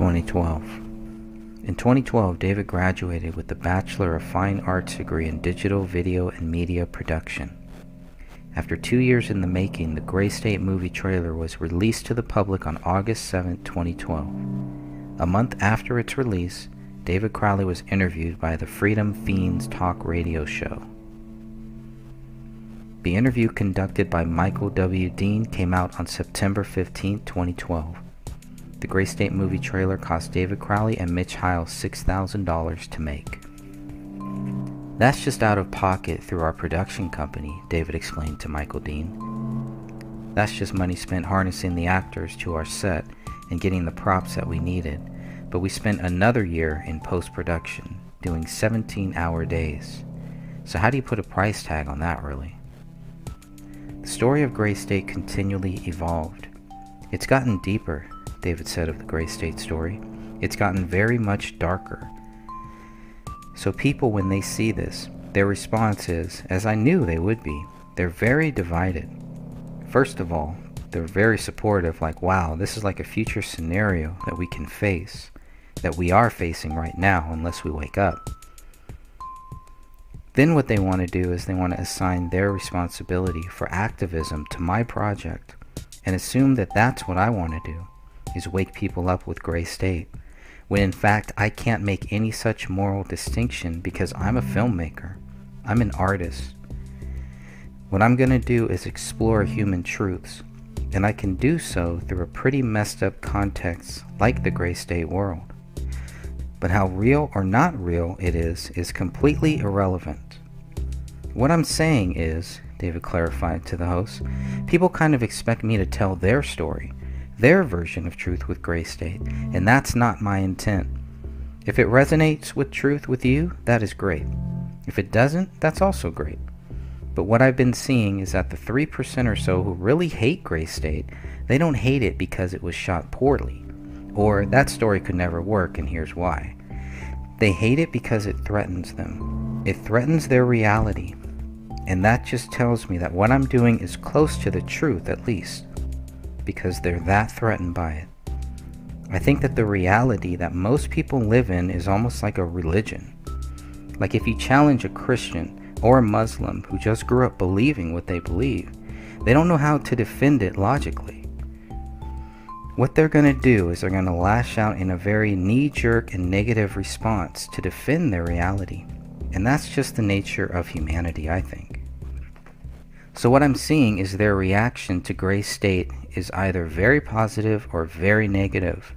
2012. In 2012, David graduated with a Bachelor of Fine Arts degree in Digital, Video, and Media Production. After 2 years in the making, the Gray State movie trailer was released to the public on August 7, 2012. A month after its release, David Crowley was interviewed by the Freedom Feens Talk Radio Show. The interview, conducted by Michael W. Dean, came out on September 15, 2012. The Gray State movie trailer cost David Crowley and Mitch Heil $6,000 to make. "That's just out of pocket through our production company," David explained to Michael Dean. "That's just money spent harnessing the actors to our set and getting the props that we needed, but we spent another year in post-production, doing 17-hour days. So how do you put a price tag on that, really?" The story of Gray State continually evolved. "It's gotten deeper," David said of the Gray State story. "It's gotten very much darker. So people, when they see this, their response is, as I knew they would be, they're very divided. First of all, they're very supportive, like, wow, this is like a future scenario that we can face, that we are facing right now unless we wake up. Then what they want to do is they want to assign their responsibility for activism to my project and assume that that's what I want to do, is wake people up with Gray State, when in fact I can't make any such moral distinction because I'm a filmmaker. I'm an artist. What I'm going to do is explore human truths, and I can do so through a pretty messed up context like the Gray State world. But how real or not real it is completely irrelevant. What I'm saying is," David clarified to the host, "people kind of expect me to tell their story, their version of truth with Gray State, and that's not my intent. If it resonates with truth with you, that is great. If it doesn't, that's also great. But what I've been seeing is that the 3% or so who really hate Gray State, they don't hate it because it was shot poorly, or that story could never work and here's why. They hate it because it threatens them. It threatens their reality. And that just tells me that what I'm doing is close to the truth, at least, because they're that threatened by it. I think that the reality that most people live in is almost like a religion. Like if you challenge a Christian or a Muslim who just grew up believing what they believe, they don't know how to defend it logically. What they're going to do is they're going to lash out in a very knee-jerk and negative response to defend their reality. And that's just the nature of humanity, I think. So what I'm seeing is their reaction to Gray State is either very positive or very negative.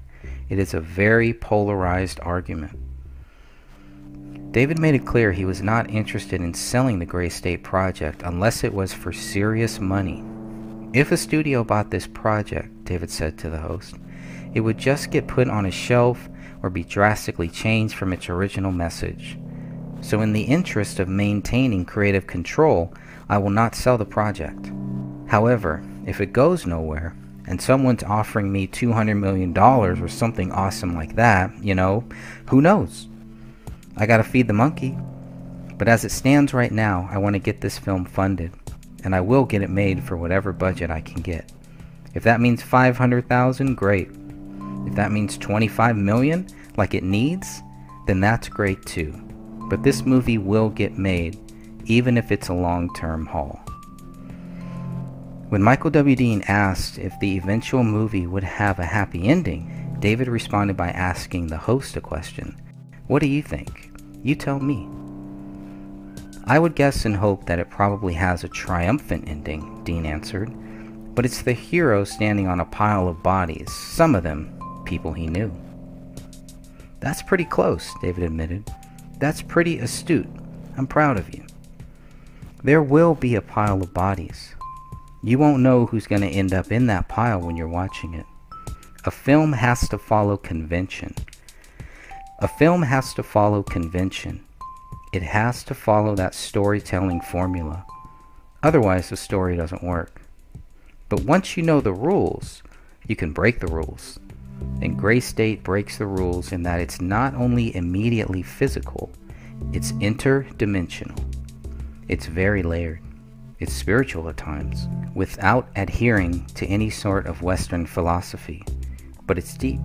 It is a very polarized argument. David made it clear he was not interested in selling the Gray State project unless it was for serious money. If a studio bought this project, David said to the host, it would just get put on a shelf or be drastically changed from its original message. So in the interest of maintaining creative control, I will not sell the project. However, if it goes nowhere, and someone's offering me $200 million or something awesome like that, you know, who knows? I gotta feed the monkey. But as it stands right now, I want to get this film funded, and I will get it made for whatever budget I can get. If that means $500,000, great. If that means $25 million, like it needs, then that's great too. But this movie will get made, even if it's a long-term haul. When Michael W. Dean asked if the eventual movie would have a happy ending, David responded by asking the host a question. "What do you think? You tell me." "I would guess and hope that it probably has a triumphant ending," Dean answered. "But it's the hero standing on a pile of bodies, some of them people he knew." "That's pretty close," David admitted. "That's pretty astute. I'm proud of you. There will be a pile of bodies. You won't know who's going to end up in that pile when you're watching it. A film has to follow convention. A film has to follow convention. It has to follow that storytelling formula. Otherwise, the story doesn't work. But once you know the rules, you can break the rules. And Gray State breaks the rules in that it's not only immediately physical, it's interdimensional. It's very layered. It's spiritual at times, without adhering to any sort of Western philosophy. But it's deep.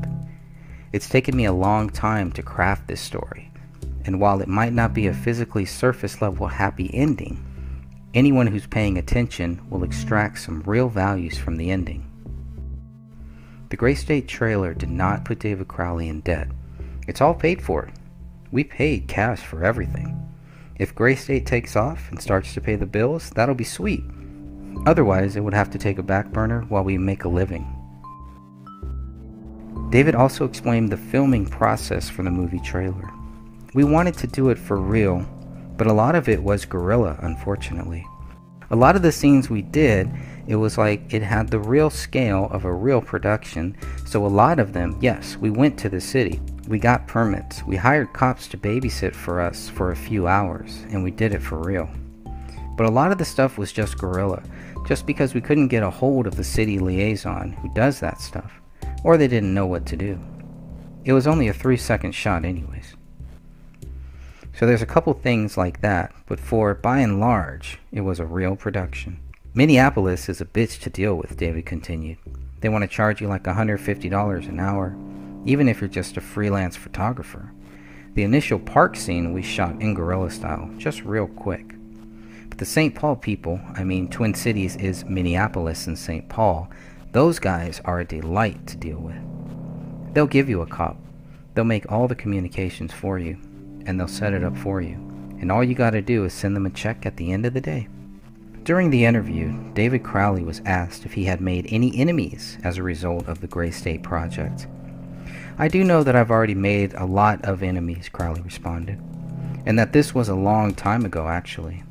It's taken me a long time to craft this story, and while it might not be a physically surface level happy ending, anyone who's paying attention will extract some real values from the ending. The Gray State trailer did not put David Crowley in debt. It's all paid for. We paid cash for everything. If Gray State takes off and starts to pay the bills, that'll be sweet. Otherwise, it would have to take a back burner while we make a living. David also explained the filming process for the movie trailer. We wanted to do it for real, but a lot of it was guerrilla, unfortunately. A lot of the scenes we did, it was like it had the real scale of a real production, so a lot of them, yes, we went to the city. We got permits. We hired cops to babysit for us for a few hours, and we did it for real. But a lot of the stuff was just guerrilla, just because we couldn't get a hold of the city liaison who does that stuff, or they didn't know what to do. It was only a 3-second shot anyways. So there's a couple things like that, but by and large, it was a real production. Minneapolis is a bitch to deal with, David continued. They want to charge you like $150 an hour, even if you're just a freelance photographer. The initial park scene we shot in guerrilla style, just real quick. But the St. Paul people, I mean Twin Cities is Minneapolis and St. Paul, those guys are a delight to deal with. They'll give you a cop. They'll make all the communications for you, and they'll set it up for you. And all you gotta do is send them a check at the end of the day. During the interview, David Crowley was asked if he had made any enemies as a result of the Gray State project. I do know that I've already made a lot of enemies, Crowley responded, and that this was a long time ago actually.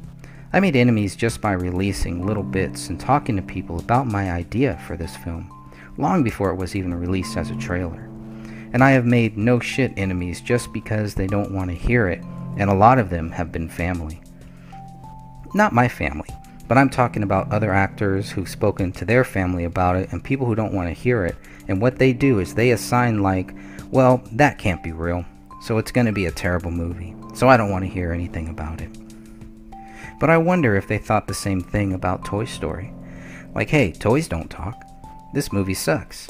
I made enemies just by releasing little bits and talking to people about my idea for this film, long before it was even released as a trailer. And I have made no shit enemies just because they don't want to hear it, and a lot of them have been family. Not my family, but I'm talking about other actors who've spoken to their family about it and people who don't want to hear it, and what they do is they assign like, well, that can't be real, so it's going to be a terrible movie, so I don't want to hear anything about it. But I wonder if they thought the same thing about Toy Story. Like, hey, toys don't talk. This movie sucks.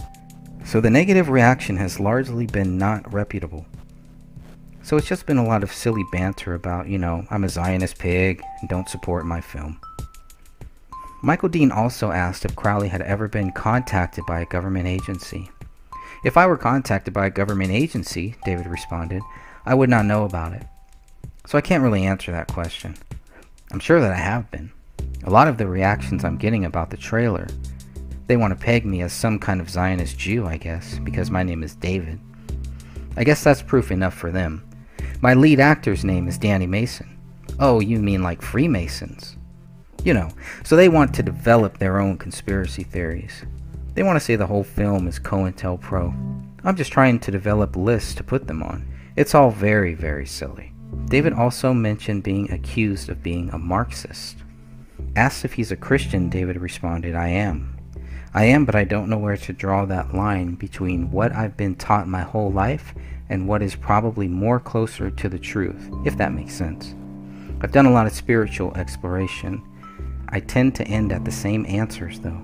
So the negative reaction has largely been not reputable. So it's just been a lot of silly banter about, I'm a Zionist pig and don't support my film. Michael Dean also asked if Crowley had ever been contacted by a government agency. If I were contacted by a government agency, David responded, I would not know about it. So I can't really answer that question. I'm sure that I have been. A lot of the reactions I'm getting about the trailer, they want to peg me as some kind of Zionist Jew, I guess, because my name is David. I guess that's proof enough for them. My lead actor's name is Danny Mason. Oh, you mean like Freemasons? So they want to develop their own conspiracy theories. They want to say the whole film is COINTELPRO. I'm just trying to develop lists to put them on. It's all very, very silly. David also mentioned being accused of being a Marxist. Asked if he's a Christian, David responded, I am, but I don't know where to draw that line between what I've been taught my whole life and what is probably more closer to the truth, if that makes sense. I've done a lot of spiritual exploration. I tend to end at the same answers, though.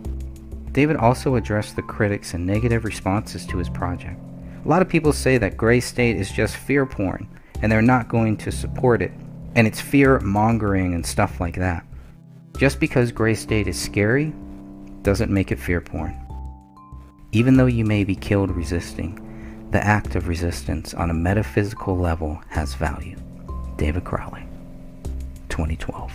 David also addressed the critics and negative responses to his project. A lot of people say that Gray State is just fear porn, and they're not going to support it, and it's fear mongering and stuff like that. Just because Gray State is scary doesn't make it fear porn. Even though you may be killed resisting, the act of resistance on a metaphysical level has value. David Crowley, 2012.